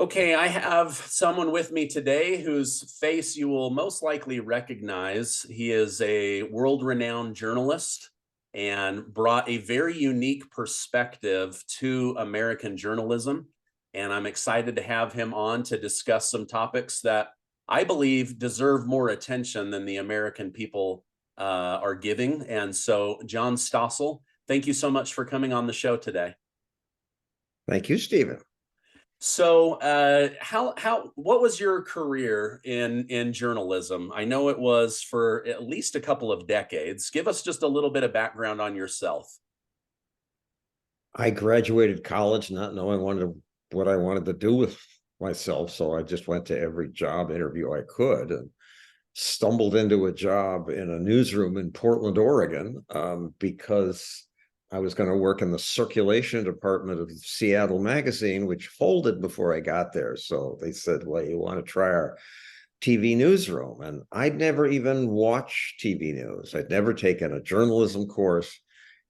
Okay, I have someone with me today whose face you will most likely recognize. He is a world renowned journalist and brought a very unique perspective to American journalism. And I'm excited to have him on to discuss some topics that I believe deserve more attention than the American people are giving. And so, John Stossel, thank you so much for coming on the show today. Thank you, Stephen. So, what was your career in journalism? I know it was for at least a couple of decades. Give us just a little bit of background on yourself. I graduated college not knowing what I wanted to do with myself, so I just went to every job interview I could and stumbled into a job in a newsroom in Portland, Oregon, because I was going to work in the circulation department of Seattle Magazine, which folded before I got there. So they said, well, you want to try our TV newsroom? And I'd never even watched TV news. I'd never taken a journalism course.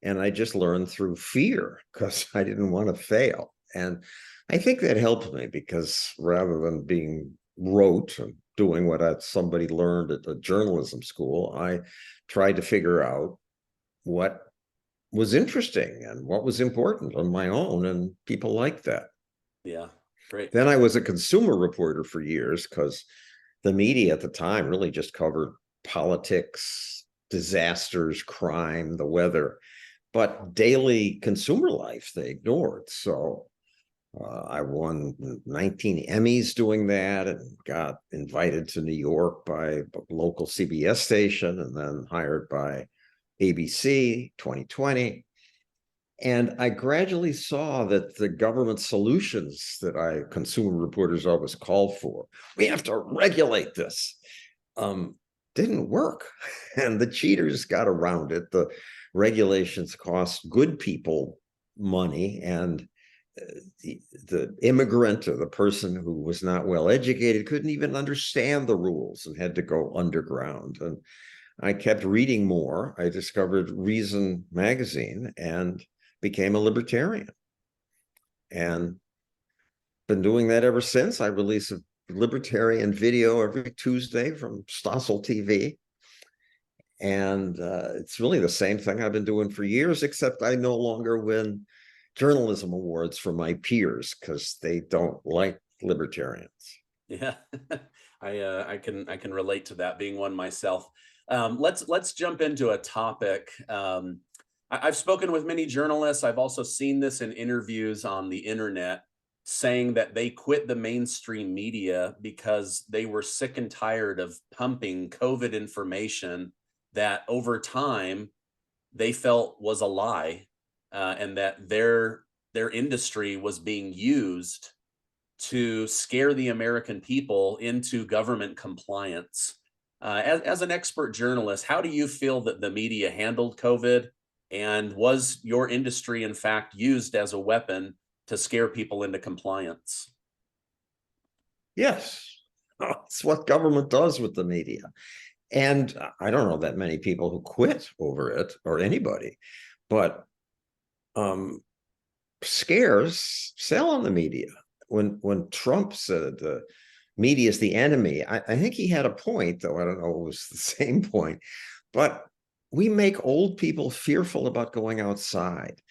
And I just learned through fear because I didn't want to fail. And I think that helped me because rather than being rote and doing what somebody learned at the journalism school, I tried to figure out what was interesting and what was important on my own, and people liked that. Yeah, great. Then I was a consumer reporter for years because the media at the time really just covered politics, disasters, crime, the weather, but daily consumer life they ignored. So I won 19 Emmys doing that and got invited to New York by a local CBS station and then hired by ABC 2020. And I gradually saw that the government solutions that consumer reporters always called for, we have to regulate this, didn't work. And the cheaters got around it. The regulations cost good people money, and the immigrant or the person who was not well educated couldn't even understand the rules and had to go underground. And I kept reading more. I discovered Reason magazine and became a libertarian, and been doing that ever since. I release a libertarian video every Tuesday from Stossel TV. And it's really the same thing I've been doing for years, except I no longer win journalism awards for my peers because they don't like libertarians. Yeah, I can relate to that, being one myself. Let's jump into a topic. I've spoken with many journalists. I've also seen this in interviews on the internet, saying that they quit the mainstream media because they were sick and tired of pumping COVID information that over time they felt was a lie, and that their industry was being used to scare the American people into government compliance. As an expert journalist, how do you feel that the media handled COVID? And was your industry, in fact, used as a weapon to scare people into compliance? Yes, it's what government does with the media. And I don't know that many people who quit over it, or anybody, but scares sell on the media. When Trump said the media is the enemy, I think he had a point, though I don't know if it was the same point. But we make old people fearful about going outside.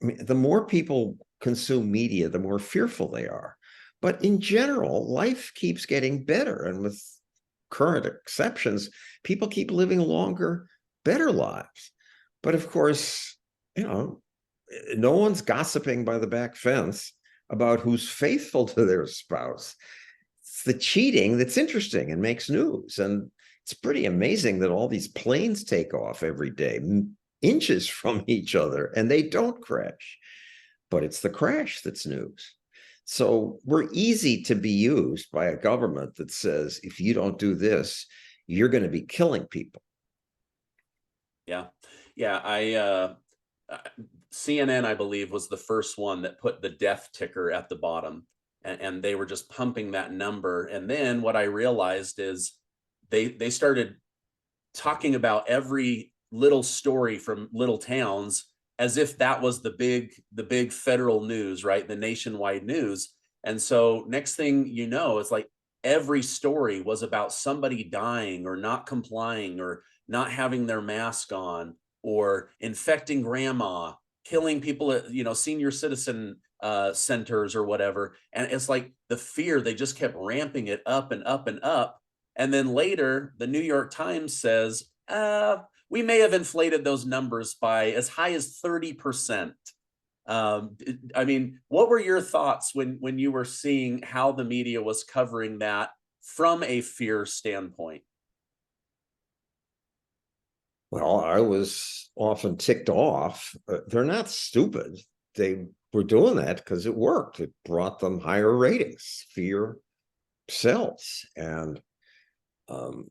I mean, the more people consume media, the more fearful they are. But in general, life keeps getting better. And with current exceptions, people keep living longer, better lives. But of course, no one's gossiping by the back fence about who's faithful to their spouse. It's the cheating that's interesting and makes news. And it's pretty amazing that all these planes take off every day, inches from each other, and they don't crash. But it's the crash that's news. So we're easy to be used by a government that says, if you don't do this, you're going to be killing people. Yeah, yeah. CNN, I believe, was the first one that put the death ticker at the bottom, and they were just pumping that number. And then what I realized is they started talking about every little story from little towns as if that was the big federal news, right? The nationwide news. And so next thing you know, it's like every story was about somebody dying or not complying or not having their mask on or infecting grandma, killing people at, senior citizen centers or whatever. And it's like the fear, they just kept ramping it up and up and up. And then later, the New York Times says, we may have inflated those numbers by as high as 30%. I mean, what were your thoughts when you were seeing how the media was covering that from a fear standpoint? Well, I was often ticked off. They're not stupid. They were doing that because it worked. It brought them higher ratings. Fear sells. And um,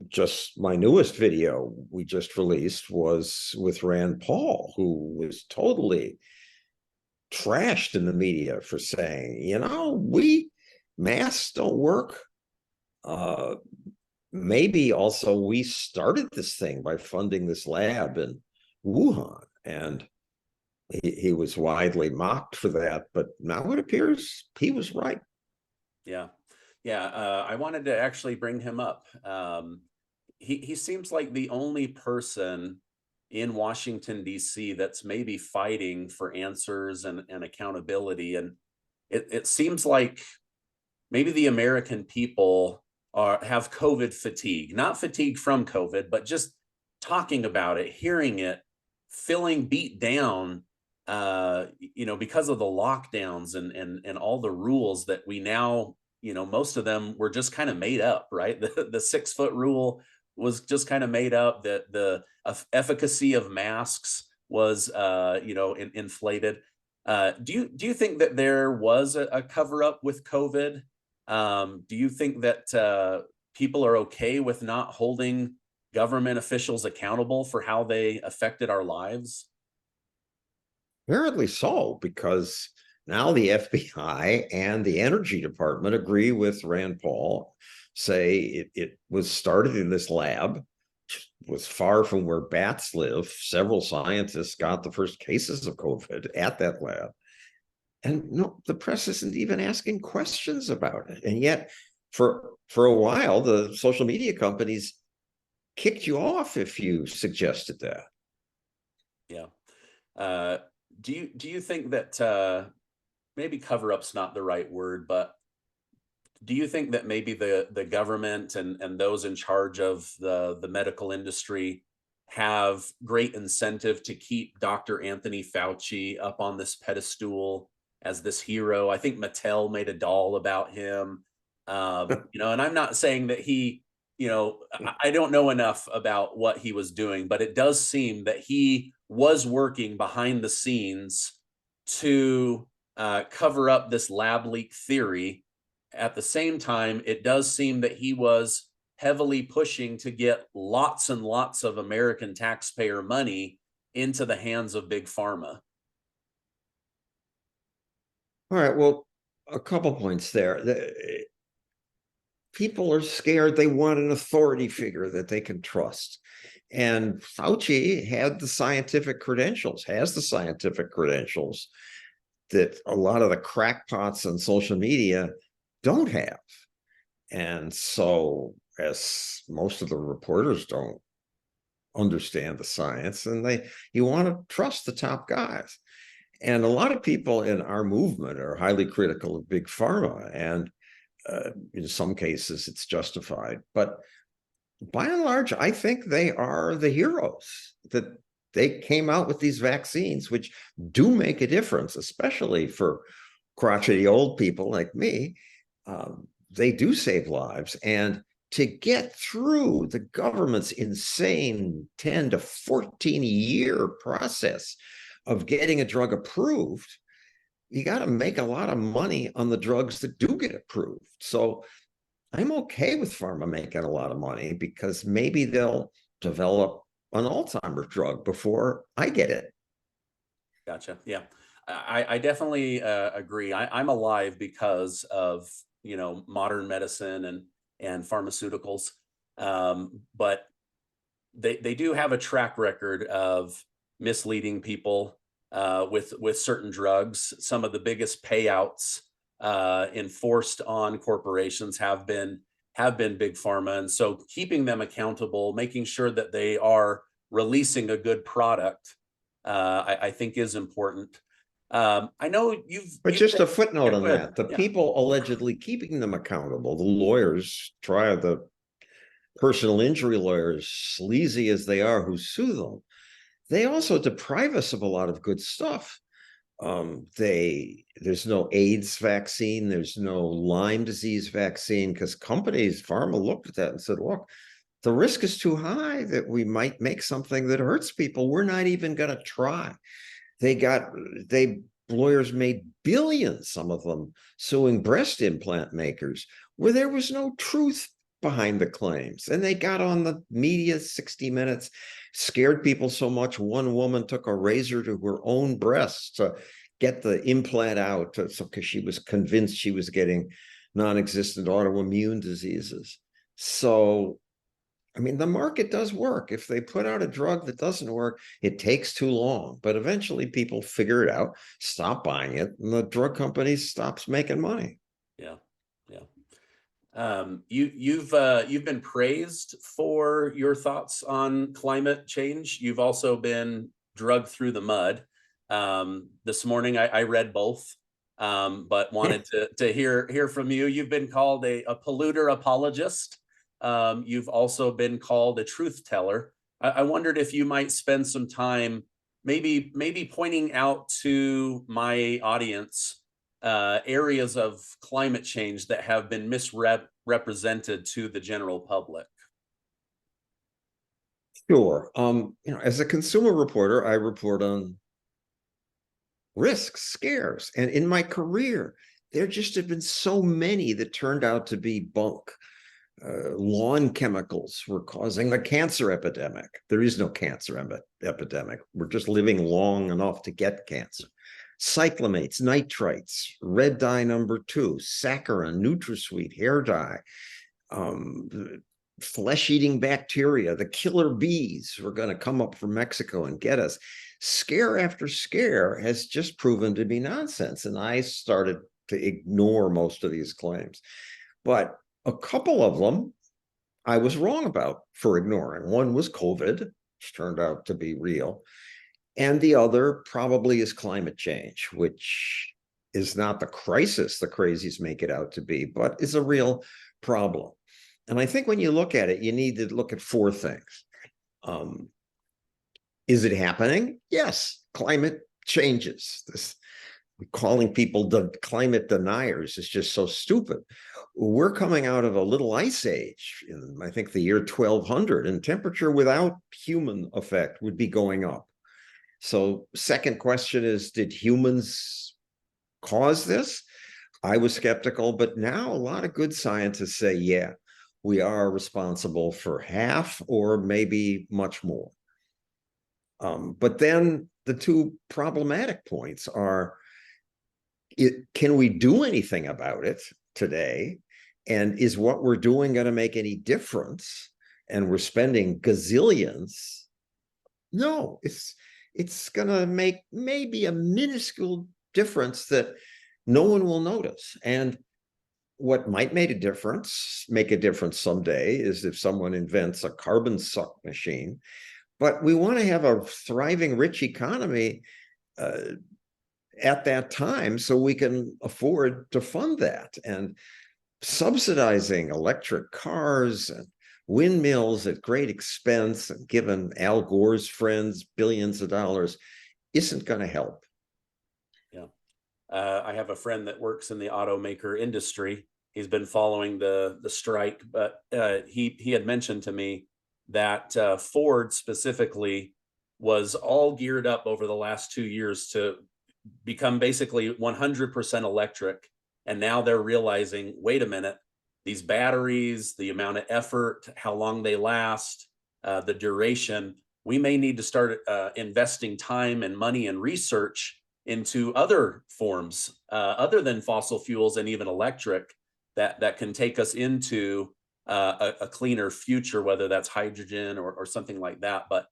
just my newest video we just released was with Rand Paul, who was totally trashed in the media for saying, we masks don't work. Uh, Maybe also we started this thing by funding this lab in Wuhan, and he was widely mocked for that. But now it appears he was right. Yeah. Yeah. I wanted to actually bring him up. He seems like the only person in Washington, D.C. that's maybe fighting for answers and accountability. And it seems like maybe the American people have COVID fatigue, not fatigue from COVID, but just talking about it, hearing it, feeling beat down, because of the lockdowns and all the rules that we now, most of them were just kind of made up, right? The 6 foot rule was just kind of made up. That the efficacy of masks was, inflated. Do you think that there was a cover up with COVID? Do you think that people are okay with not holding government officials accountable for how they affected our lives? Apparently so, because now the FBI and the Energy Department agree with Rand Paul, say it was started in this lab, was far from where bats live. Several scientists got the first cases of COVID at that lab. And no, the press isn't even asking questions about it. And yet, for a while, the social media companies kicked you off if you suggested that. Yeah. Uh, do you think that maybe cover up's not the right word, but do you think that maybe the government and those in charge of the medical industry have great incentive to keep Dr. Anthony Fauci up on this pedestal as this hero? I think Mattel made a doll about him. And I'm not saying that I don't know enough about what he was doing, but it does seem that he was working behind the scenes to cover up this lab leak theory. At the same time, it does seem that he was heavily pushing to get lots and lots of American taxpayer money into the hands of big pharma. All right, well, a couple points there. People are scared. They want an authority figure that they can trust. And Fauci had the scientific credentials, has the scientific credentials that a lot of the crackpots on social media don't have. And so, as most of the reporters don't understand the science, and you want to trust the top guys. And a lot of people in our movement are highly critical of big pharma, and in some cases it's justified. But by and large, I think they are the heroes, that they came out with these vaccines, which do make a difference, especially for crotchety old people like me. They do save lives. And to get through the government's insane 10 to 14-year process of getting a drug approved, you got to make a lot of money on the drugs that do get approved. So I'm okay with pharma making a lot of money, because maybe they'll develop an Alzheimer's drug before I get it. Gotcha. Yeah, I definitely agree. I'm alive because of modern medicine and pharmaceuticals, but they do have a track record of misleading people with certain drugs. Some of the biggest payouts enforced on corporations have been big pharma. And so keeping them accountable, making sure that they are releasing a good product, I think is important. I know But you've just been, a footnote yeah, on go ahead. that, the Yeah, people allegedly keeping them accountable, the lawyers, try the personal injury lawyers, sleazy as they are, who sue them, they also deprive us of a lot of good stuff. There's no AIDS vaccine, there's no Lyme disease vaccine, because companies, pharma looked at that and said, look, the risk is too high that we might make something that hurts people. We're not even going to try. They lawyers made billions, some of them, suing breast implant makers where there was no truth behind the claims. And they got on the media 60 Minutes, scared people so much. One woman took a razor to her own breast to get the implant out, because she was convinced she was getting non-existent autoimmune diseases. So I mean, the market does work. If they put out a drug that doesn't work, it takes too long, but eventually people figure it out, stop buying it, and the drug company stops making money. yeah, yeah. You've been praised for your thoughts on climate change. You've also been drugged through the mud. This morning I read both, but wanted to hear from you. You've been called a polluter apologist. You've also been called a truth teller. I wondered if you might spend some time maybe pointing out to my audience areas of climate change that have been misrepresented to the general public. Sure. As a consumer reporter, I report on risks, scares. And in my career, there just have been so many that turned out to be bunk. Lawn chemicals were causing the cancer epidemic. There is no cancer epidemic. We're just living long enough to get cancer. Cyclamates, nitrites, red dye #2, saccharin, NutraSweet, hair dye, flesh-eating bacteria, the killer bees were going to come up from Mexico and get us. Scare after scare has just proven to be nonsense. And I started to ignore most of these claims. But a couple of them I was wrong about for ignoring. One was COVID, which turned out to be real. And the other probably is climate change, which is not the crisis the crazies make it out to be, but is a real problem. And I think when you look at it, you need to look at four things. Is it happening? Yes, climate changes. This calling people the climate deniers is just so stupid. We're coming out of a little ice age in, I think, the year 1200, and temperature without human effect would be going up. So second question is, did humans cause this? I was skeptical, but now a lot of good scientists say, yeah, we are responsible for half or maybe much more. But then the two problematic points are, can we do anything about it today? And is what we're doing going to make any difference? And we're spending gazillions. No, it's going to make maybe a minuscule difference that no one will notice. And what might make a difference someday is if someone invents a carbon suck machine. But we want to have a thriving, rich economy at that time so we can afford to fund that. And subsidizing electric cars and windmills at great expense and giving Al Gore's friends billions of dollars isn't going to help. Yeah. I have a friend that works in the automaker industry. He's been following the strike, but he had mentioned to me that Ford specifically was all geared up over the last 2 years to become basically 100% electric. And now they're realizing, wait a minute, these batteries, the amount of effort, how long they last, the duration, we may need to start investing time and money and research into other forms other than fossil fuels and even electric that can take us into a cleaner future, whether that's hydrogen or something like that. But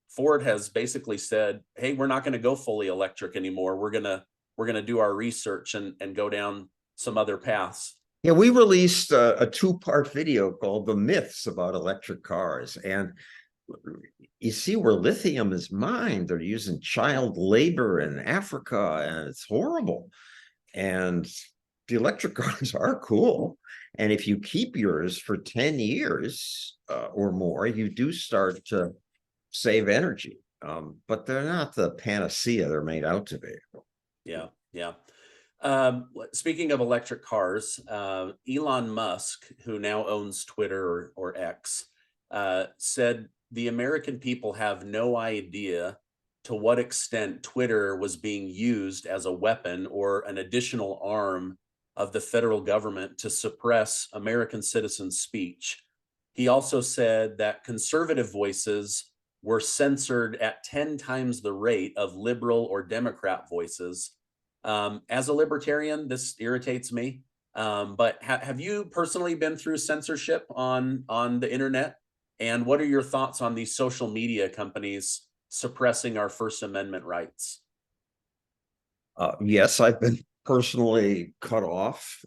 Ford has basically said, hey, we're not going to go fully electric anymore. We're going to we're going to do our research and go down some other paths. Yeah, we released a two-part video called The Myths About Electric Cars. And you see where lithium is mined. They're using child labor in Africa, and it's horrible. And the electric cars are cool. And if you keep yours for 10 years or more, you do start to save energy. But they're not the panacea they're made out to be. Yeah, yeah. Speaking of electric cars, Elon Musk, who now owns Twitter or X, said the American people have no idea to what extent Twitter was being used as a weapon or an additional arm of the federal government to suppress American citizens' speech. He also said that conservative voices were censored at 10 times the rate of liberal or Democrat voices. As a libertarian, this irritates me. But have you personally been through censorship on the internet? And what are your thoughts on these social media companies suppressing our First Amendment rights? Yes, I've been personally cut off.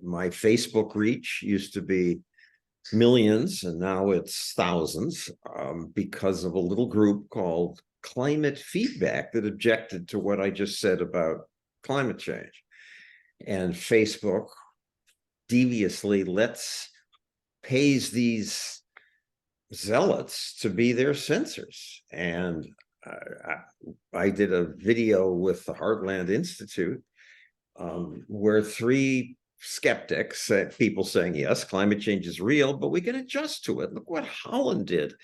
My Facebook reach used to be millions, and now it's thousands because of a little group called Climate Feedback that objected to what I just said about climate change. And Facebook deviously pays these zealots to be their censors. And I did a video with the Heartland Institute where three skeptics, people saying, yes, climate change is real, but we can adjust to it. Look what Holland did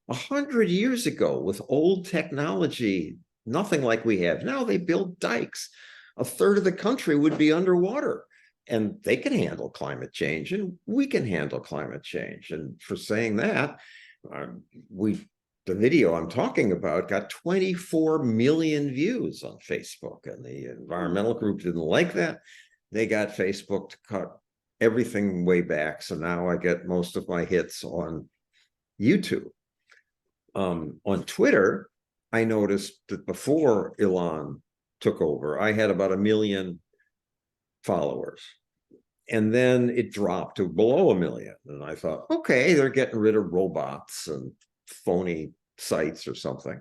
100 years ago with old technology, nothing like we have now. They build dikes. A third of the country would be underwater, and they can handle climate change, and we can handle climate change. And for saying that, the video I'm talking about got 24 million views on Facebook, and the environmental group didn't like that. They got Facebook to cut everything way back. So now I get most of my hits on YouTube. On Twitter, I noticed that before Elon took over, I had about 1 million followers. And then it dropped to below 1 million. And I thought, okay, they're getting rid of robots and phony sites or something.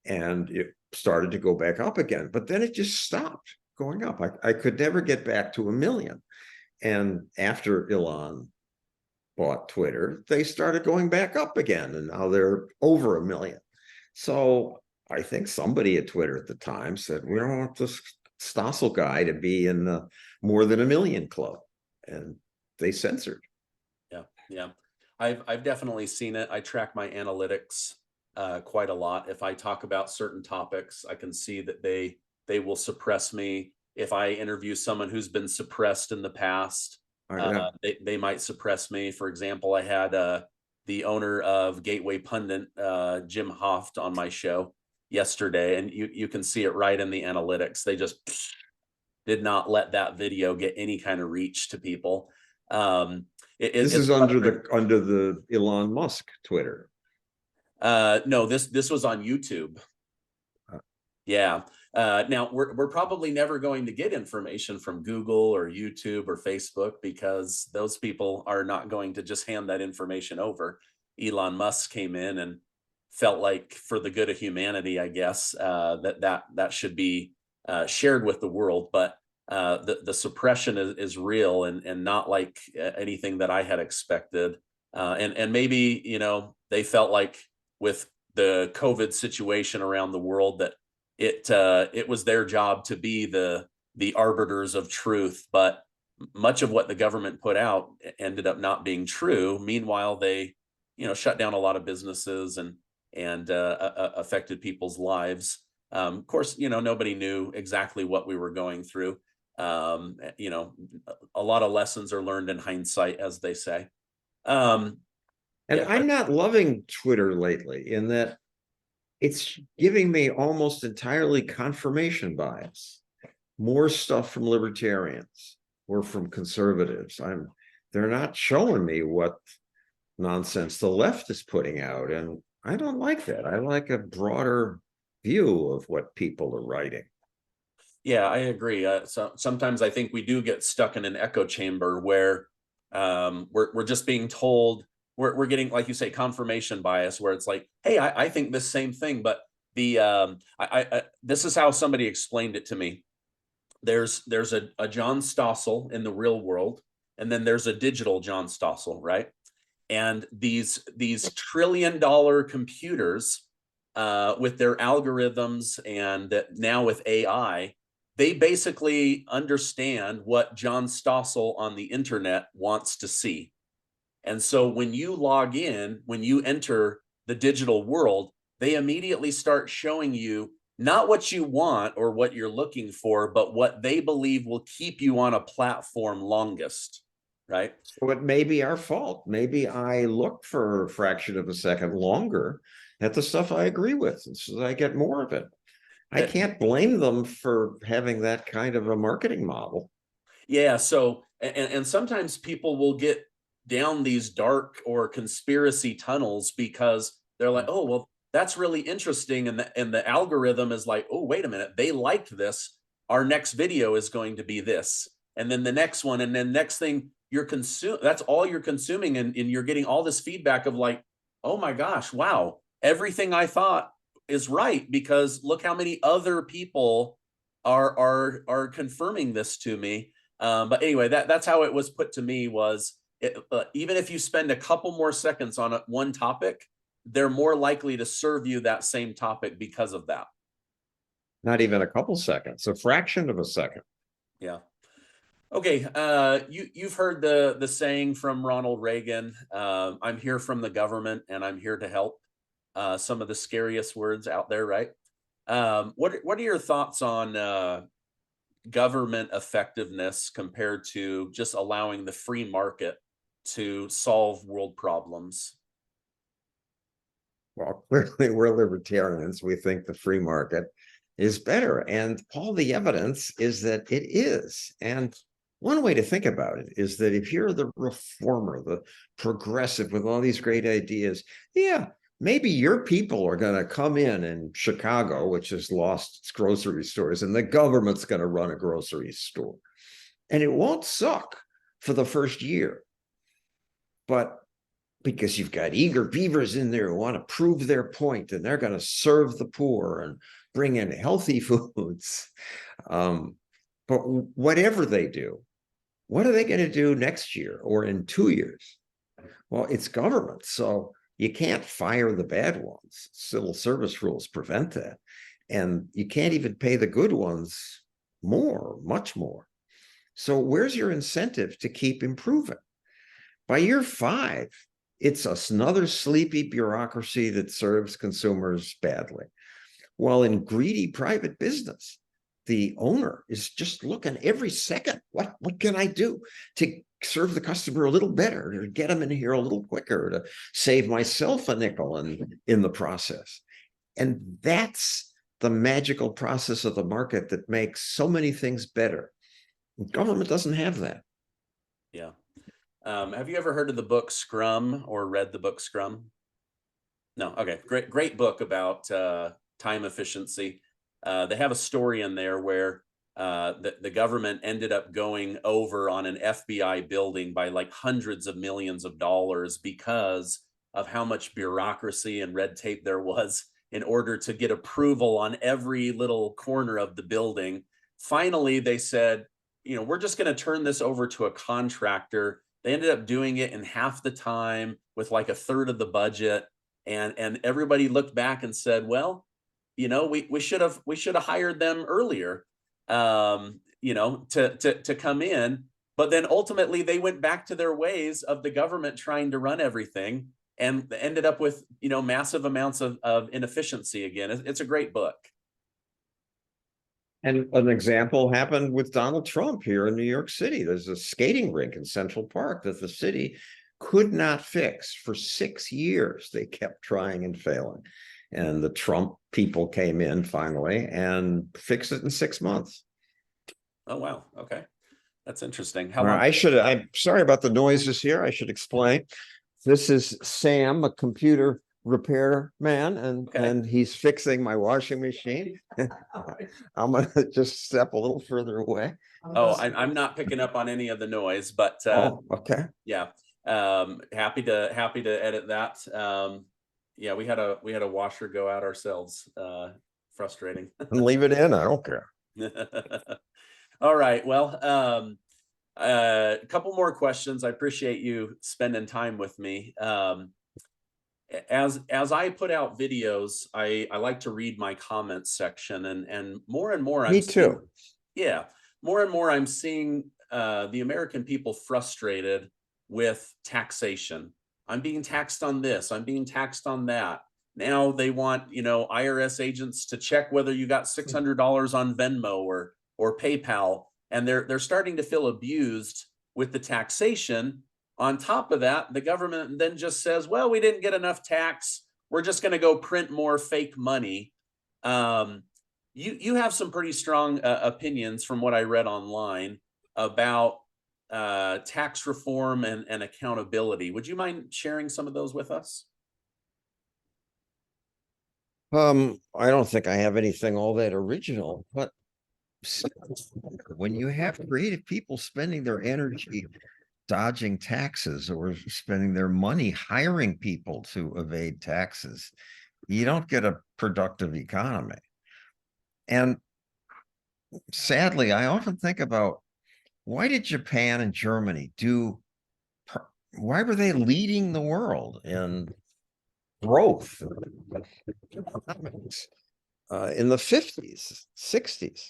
And it started to go back up again, but then it just stopped going up. I could never get back to 1 million. And after Elon bought Twitter, they started going back up again, and now they're over 1 million. So I think somebody at Twitter at the time said, we don't want this Stossel guy to be in the more than 1 million club, and they censored. Yeah, yeah. I've definitely seen it. I track my analytics quite a lot. If I talk about certain topics, I can see that they will suppress me. If I interview someone who's been suppressed in the past, Yeah. they might suppress me. For example, I had the owner of Gateway Pundit, Jim Hoft, on my show yesterday, and you can see it right in the analytics. They just did not let that video get any kind of reach to people. This is under the Elon Musk Twitter. No, this was on YouTube. Yeah. Now we're probably never going to get information from Google or YouTube or Facebook, because those people are not going to just hand that information over. Elon Musk came in and felt like, for the good of humanity, I guess, that should be shared with the world. But the suppression is real, and not like anything that I had expected. And maybe, they felt like with the COVID situation around the world that it was their job to be the arbiters of truth, but much of what the government put out ended up not being true. Meanwhile, they shut down a lot of businesses and affected people's lives. Of course, nobody knew exactly what we were going through. A lot of lessons are learned in hindsight, as they say. And Yeah, I'm not loving Twitter lately, in that it's giving me almost entirely confirmation bias. More stuff from libertarians or from conservatives. They're not showing me what nonsense the left is putting out, and I don't like that. I like a broader view of what people are writing. Yeah, I agree. So sometimes I think we do get stuck in an echo chamber where we're just being told we're getting, like you say, confirmation bias, where it's like, hey, I think this same thing, but this is how somebody explained it to me. There's a John Stossel in the real world, and then there's a digital John Stossel, right? And these trillion-dollar computers with their algorithms, and that now with AI, they basically understand what John Stossel on the internet wants to see. And so when you log in, when you enter the digital world, they immediately start showing you not what you want or what you're looking for, but what they believe will keep you on a platform longest, right? So it may be our fault. Maybe I look for a fraction of a second longer at the stuff I agree with, so that I get more of it. I That can't blame them for having that kind of a marketing model. Yeah, so and sometimes people will get down these dark or conspiracy tunnels because they're like, "Oh, well, that's really interesting," and the algorithm is like, "Oh, wait a minute, they liked this. Our next video is going to be this." And then the next one, and then next thing you're that's all you're consuming, and you're getting all this feedback of like, "Oh my gosh, wow. Everything I thought is right because look how many other people are confirming this to me." But anyway, that's how it was put to me, was even if you spend a couple more seconds on one topic, they're more likely to serve you that same topic because of that. Not even a couple seconds, a fraction of a second. Yeah. Okay. You've heard the saying from Ronald Reagan, "I'm here from the government and I'm here to help." Some of the scariest words out there, right? What are your thoughts on government effectiveness compared to just allowing the free market to solve world problems? Well, clearly we're libertarians. We think the free market is better. And all the evidence is that it is. And one way to think about it is that if you're the reformer, the progressive with all these great ideas, yeah, maybe your people are going to come in Chicago, which has lost its grocery stores, and the government's going to run a grocery store. And it won't suck for the first year. But because you've got eager beavers in there who want to prove their point, and they're going to serve the poor and bring in healthy foods. But whatever they do, what are they going to do next year or in 2 years? Well, it's government, so you can't fire the bad ones. Civil service rules prevent that. And you can't even pay the good ones more, much more. So where's your incentive to keep improving? By year 5, it's another sleepy bureaucracy that serves consumers badly. While in greedy private business, the owner is just looking every second, what can I do to serve the customer a little better, to get them in here a little quicker, to save myself a nickel in the process. And that's the magical process of the market that makes so many things better. Government doesn't have that. Yeah. Have you ever heard of the book Scrum or read the book Scrum? No. Okay. Great book about time efficiency. They have a story in there where the government ended up going over on an FBI building by like hundreds of millions of dollars because of how much bureaucracy and red tape there was in order to get approval on every little corner of the building. Finally, they said, we're just going to turn this over to a contractor. They ended up doing it in half the time with like a third of the budget. And everybody looked back and said, well, we should have hired them earlier, to come in. But then ultimately they went back to their ways of the government trying to run everything and ended up with, massive amounts of inefficiency again. It's a great book. And an example happened with Donald Trump here in New York City. There's a skating rink in Central Park that the city could not fix for 6 years. They kept trying and failing. And the Trump people came in finally and fixed it in 6 months. Oh, wow. Okay. That's interesting. How All long? right, I'm sorry about the noises here. I should explain. This is Sam, a computer repair man, and Okay. he's fixing my washing machine. I'm gonna just step a little further away. Oh, I'm not picking up on any of the noise, but Oh, okay. yeah, happy to edit that. Yeah, we had a washer go out ourselves. Frustrating. And leave it in. I don't care. All right. Well, a couple more questions. I appreciate you spending time with me. As I put out videos, I like to read my comments section, and more I'm Me seeing, too. yeah, more and more I'm seeing the American people frustrated with taxation. I'm being taxed on this. I'm being taxed on that. Now they want, IRS agents to check whether you got $600 on Venmo or PayPal, and they're starting to feel abused with the taxation. On top of that, the government then just says, well, we didn't get enough tax. We're just going to go print more fake money. You have some pretty strong opinions from what I read online about tax reform and accountability. Would you mind sharing some of those with us? I don't think I have anything all that original, but when you have creative people spending their energy dodging taxes or spending their money hiring people to evade taxes, you don't get a productive economy. And sadly, I often think about, why did Japan and Germany why were they leading the world in growth in the 50s, 60s?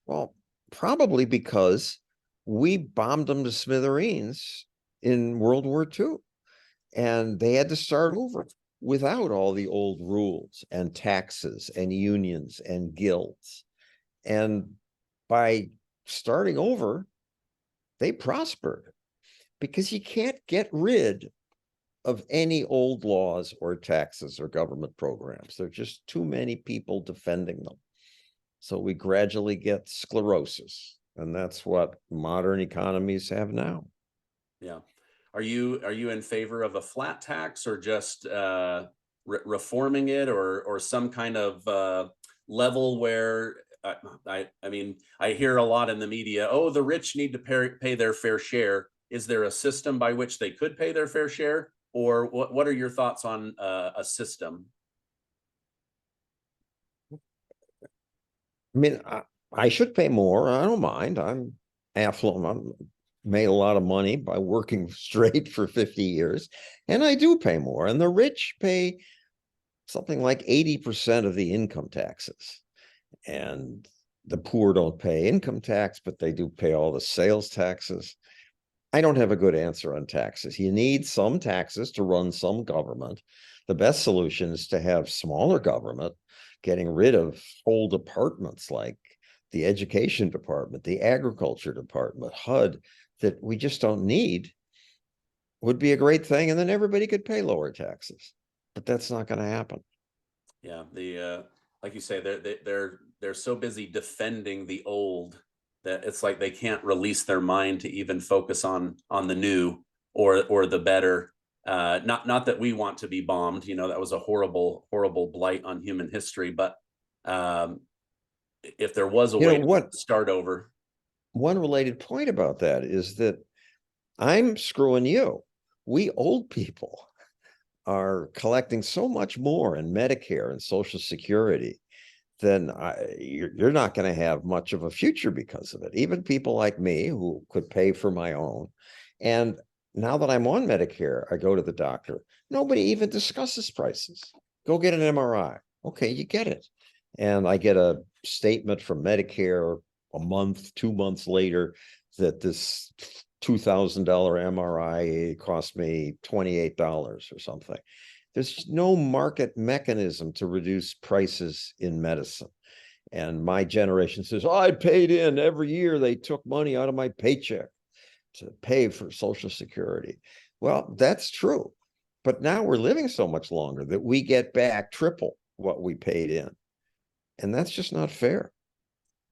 Well, probably because we bombed them to smithereens in World War II, and they had to start over without all the old rules and taxes and unions and guilds. And by starting over, they prospered, because you can't get rid of any old laws or taxes or government programs. There are just too many people defending them. So we gradually get sclerosis, and that's what modern economies have now. Yeah. Are you in favor of a flat tax, or just reforming it, or some kind of level where I mean, I hear a lot in the media, oh, the rich need to pay their fair share. Is there a system by which they could pay their fair share, or what are your thoughts on a system? I mean, I should pay more. I don't mind. I'm affluent. I'm made a lot of money by working straight for 50 years, and I do pay more. And the rich pay something like 80% of the income taxes. And the poor don't pay income tax, but they do pay all the sales taxes. I don't have a good answer on taxes. You need some taxes to run some government. The best solution is to have smaller government, getting rid of whole departments like the education department, the agriculture department, HUD, that we just don't need, would be a great thing. And then everybody could pay lower taxes. But that's not going to happen. Yeah, the like you say, they're so busy defending the old that it's like they can't release their mind to even focus on the new or the better. Not that we want to be bombed. That was a horrible blight on human history. But um, if there was a You know way to what? start over, One related point about that is that I'm screwing you. We old people are collecting so much more in Medicare and Social Security, then you're not going to have much of a future because of it. Even people like me who could pay for my own. And now that I'm on Medicare, I go to the doctor. Nobody even discusses prices. Go get an MRI. Okay, you get it. And I get a statement from Medicare a month, 2 months later, that this $2,000 MRI cost me $28 or something. There's no market mechanism to reduce prices in medicine. And my generation says, oh, I paid in every year. They took money out of my paycheck to pay for Social Security. Well, that's true. But now we're living so much longer that we get back triple what we paid in. And that's just not fair.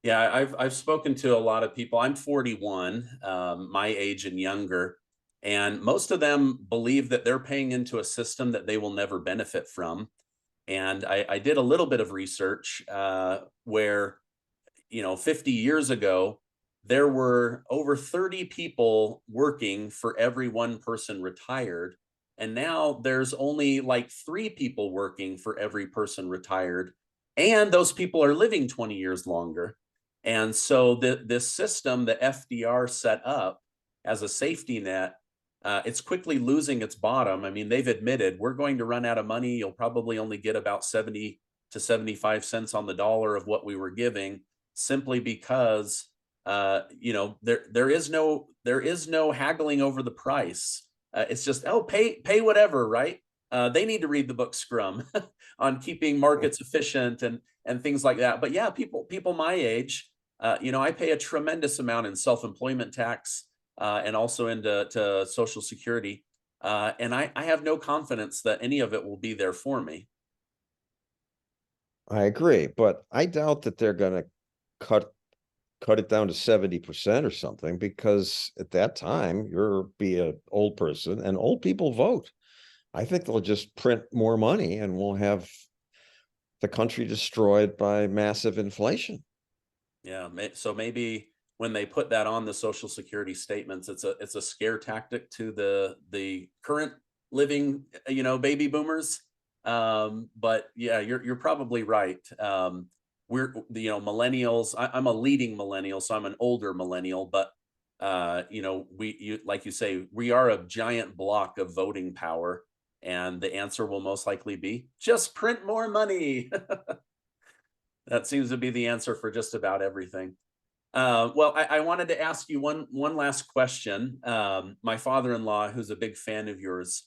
yeah, I've spoken to a lot of people. I'm 41, my age and younger, And most of them believe that they're paying into a system that they will never benefit from. And I did a little bit of research where, 50 years ago, there were over 30 people working for every one person retired. And now there's only like 3 people working for every person retired. And those people are living 20 years longer. And so this system that FDR set up as a safety net, it's quickly losing its bottom. I mean, they've admitted we're going to run out of money. You'll probably only get about 70 to 75 cents on the dollar of what we were giving, simply because there is no haggling over the price. It's just, oh, pay whatever, right? They need to read the book Scrum on keeping markets efficient and things like that. But yeah, people my age, I pay a tremendous amount in self-employment tax, and also into Social Security. And I have no confidence that any of it will be there for me. I agree, but I doubt that they're going to cut cut it down to 70% or something, because at that time you'll be an old person and old people vote. I think they'll just print more money and we'll have the country destroyed by massive inflation. Yeah, so maybe when they put that on the Social Security statements, it's a scare tactic to the current living, baby boomers. But yeah, you're probably right. We're millennials. I'm a leading millennial, so I'm an older millennial. But like you say, we are a giant block of voting power, and the answer will most likely be just print more money. That seems to be the answer for just about everything. Well, I wanted to ask you one last question. My father-in-law, who's a big fan of yours,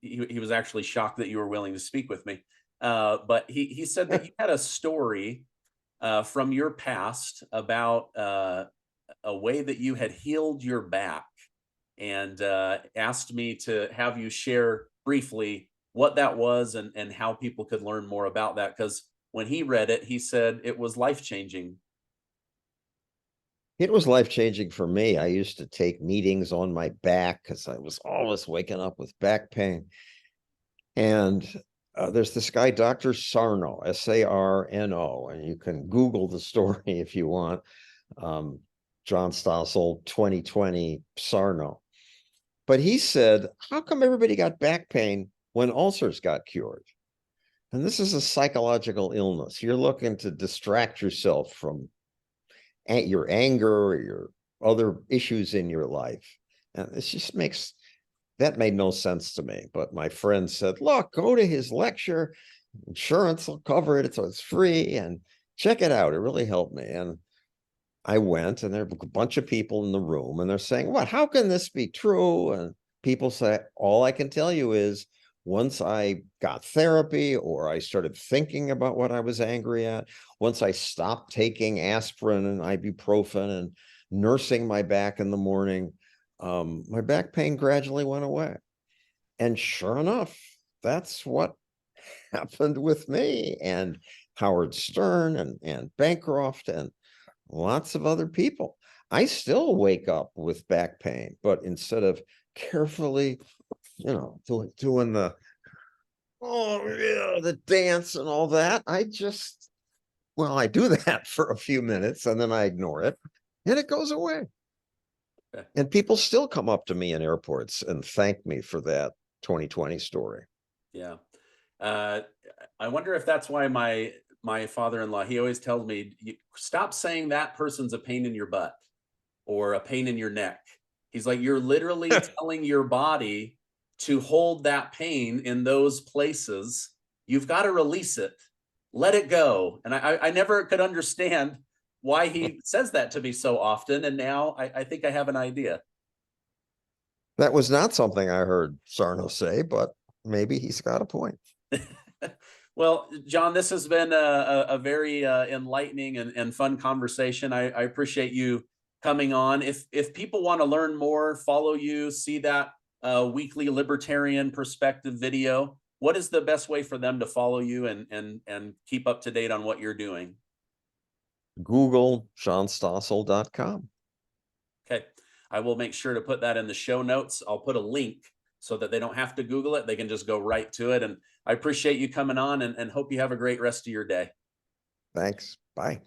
he was actually shocked that you were willing to speak with me. But he said that you had a story from your past about a way that you had healed your back, and asked me to have you share briefly what that was and how people could learn more about that. Because when he read it, he said it was life changing. It was life changing for me. I used to take meetings on my back because I was always waking up with back pain. And there's this guy, Dr. Sarno, Sarno, and you can Google the story if you want. John Stossel, 2020, Sarno. But he said, how come everybody got back pain when ulcers got cured? And this is a psychological illness. You're looking to distract yourself from your anger or your other issues in your life. And it just that made no sense to me. But my friend said, look, go to his lecture. Insurance will cover it. So it's free, and check it out. It really helped me. And I went, and there were a bunch of people in the room, and they're saying, what, how can this be true? And people say, all I can tell you is once I got therapy, or I started thinking about what I was angry at, once I stopped taking aspirin and ibuprofen and nursing my back in the morning, my back pain gradually went away. And sure enough, that's what happened with me and Howard Stern and Bancroft and lots of other people. I still wake up with back pain, but instead of carefully, doing the dance and all that, I do that for a few minutes and then I ignore it and it goes away. Okay. And people still come up to me in airports and thank me for that 2020 story. Yeah. Uh, I wonder if that's why my father-in-law, he always tells me, Stop saying that person's a pain in your butt or a pain in your neck." He's like, "You're literally telling your body to hold that pain in those places. You've got to release it. Let it go." And I never could understand why he says that to me so often, and now I think I have an idea. That was not something I heard Sarno say, but maybe he's got a point. Well, John, this has been a very enlightening and fun conversation. I appreciate you coming on. If people want to learn more, follow you, see that weekly libertarian perspective video, what is the best way for them to follow you and keep up to date on what you're doing? Google johnstossel.com. Okay. I will make sure to put that in the show notes. I'll put a link so that they don't have to Google it. They can just go right to it. And I appreciate you coming on, and hope you have a great rest of your day. Thanks. Bye.